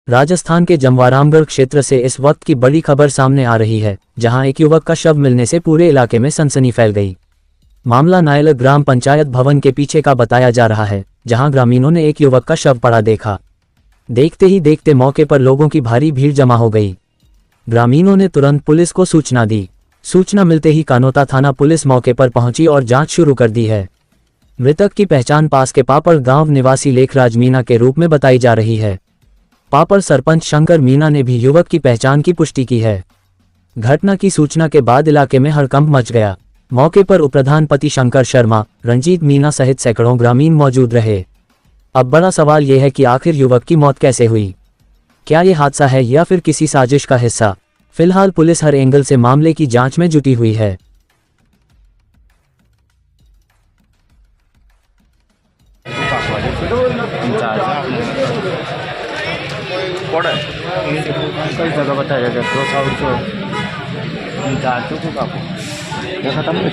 राजस्थान के जमवारामगढ़ क्षेत्र से इस वक्त की बड़ी खबर सामने आ रही है, जहां एक युवक का शव मिलने से पूरे इलाके में सनसनी फैल गई। मामला नायल ग्राम पंचायत भवन के पीछे का बताया जा रहा है, जहां ग्रामीणों ने एक युवक का शव पड़ा देखा। देखते ही देखते मौके पर लोगों की भारी भीड़ जमा हो गई। ग्रामीणों ने तुरंत पुलिस को सूचना दी। सूचना मिलते ही कानोता थाना पुलिस मौके पर पहुंची और जांच शुरू कर दी है। मृतक की पहचान पास के पापड़ गांव निवासी लेखराज मीणा के रूप में बताई जा रही है। पापड़ सरपंच शंकर मीणा ने भी युवक की पहचान की पुष्टि की है। घटना की सूचना के बाद इलाके में हड़कंप मच गया। मौके पर उपप्रधान पति शंकर शर्मा, रंजीत मीणा सहित सैकड़ों ग्रामीण मौजूद रहे। अब बड़ा सवाल यह है कि आखिर युवक की मौत कैसे हुई? क्या ये हादसा है या फिर किसी साजिश का हिस्सा? फिलहाल पुलिस हर एंगल से मामले की जांच में जुटी हुई है। कई जगह बताया गया 200 खत्म हो